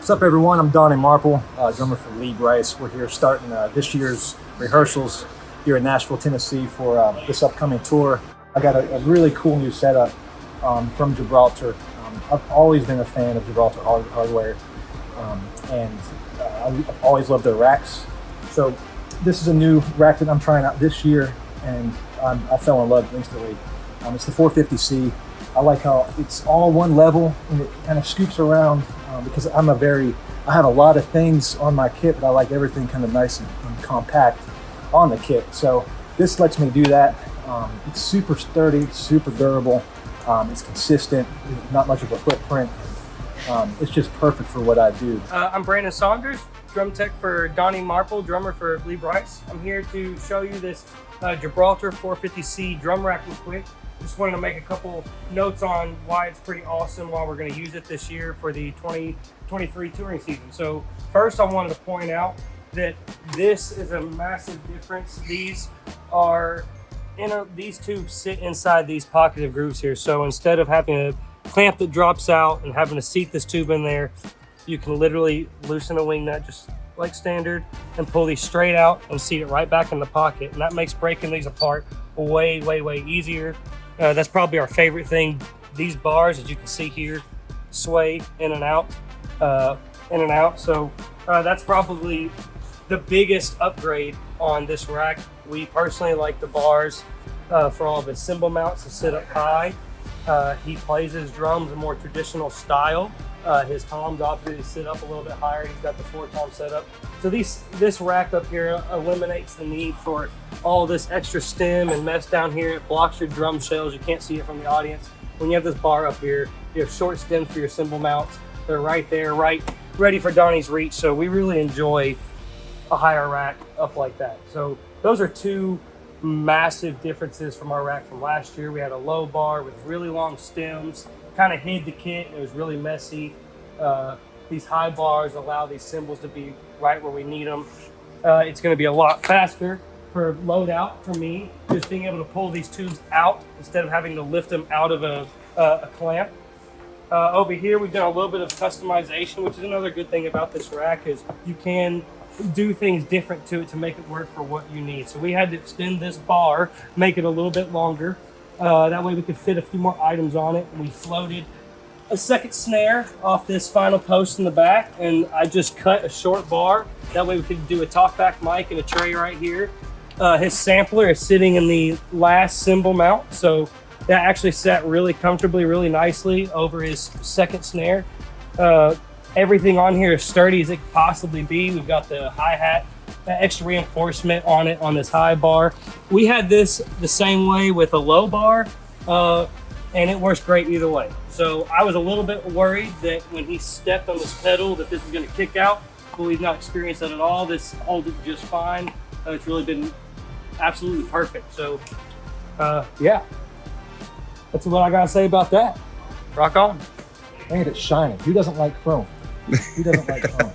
What's up, everyone? I'm Donnie Marple, drummer for Lee Brice. We're here starting this year's rehearsals here in Nashville, Tennessee for this upcoming tour. I got a really cool new setup from Gibraltar. I've always been a fan of Gibraltar Hardware, and I've always loved their racks. So this is a new rack that I'm trying out this year, and I fell in love instantly. It's the 450C. I like how it's all one level and it kind of scoops around because I have a lot of things on my kit, but I like everything kind of nice and compact on the kit. So this lets me do that. It's super sturdy, it's super durable, it's consistent, not much of a footprint. It's just perfect for what I do. I'm Brandon Saunders, drum tech for Donnie Marple, drummer for Lee Brice. I'm here to show you this Gibraltar 450C drum rack real quick. Just wanted to make a couple notes on why it's pretty awesome, why we're going to use it this year for the 2023 touring season. So first, I wanted to point out that this is a massive difference. These tubes sit inside these pocketed grooves here. So instead of having a clamp that drops out and having to seat this tube in there, you can literally loosen a wing nut just like standard and pull these straight out and seat it right back in the pocket. And that makes breaking these apart way, way, way easier. That's probably our favorite thing. These bars, as you can see here, sway in and out. So that's probably the biggest upgrade on this rack. We personally like the bars for all of his cymbal mounts to sit up high. He plays his drums a more traditional style. His toms obviously sit up a little bit higher. He's got the 4-tom setup. So this rack up here eliminates the need for all this extra stem and mess down here. It blocks your drum shells. You can't see it from the audience. When you have this bar up here, you have short stems for your cymbal mounts. They're right there, right ready for Donnie's reach. So we really enjoy a higher rack up like that. So those are two massive differences from our rack from last year. We had a low bar with really long stems, kind of hid the kit. It was really messy. These high bars allow these cymbals to be right where we need them. It's going to be a lot faster for load out for me, just being able to pull these tubes out instead of having to lift them out of a clamp. Over here, we've done a little bit of customization, which is another good thing about this rack, is you can do things different to it to make it work for what you need. So we had to extend this bar, make it a little bit longer. That way we could fit a few more items on it. We floated a second snare off this final post in the back, and I just cut a short bar. That way we could do a talkback mic and a tray right here. His sampler is sitting in the last cymbal mount, so that actually sat really comfortably, really nicely over his second snare. Everything on here is sturdy as it could possibly be. We've got the hi-hat, extra reinforcement on it on this high bar. We had this the same way with a low bar, and it works great either way. So I was a little bit worried that when he stepped on this pedal that this was going to kick out, but we've not experienced that at all. This holds it just fine. It's really been absolutely perfect. So yeah, that's what I gotta say about that. Rock on. And it's shining. Who doesn't like chrome? Who doesn't like chrome?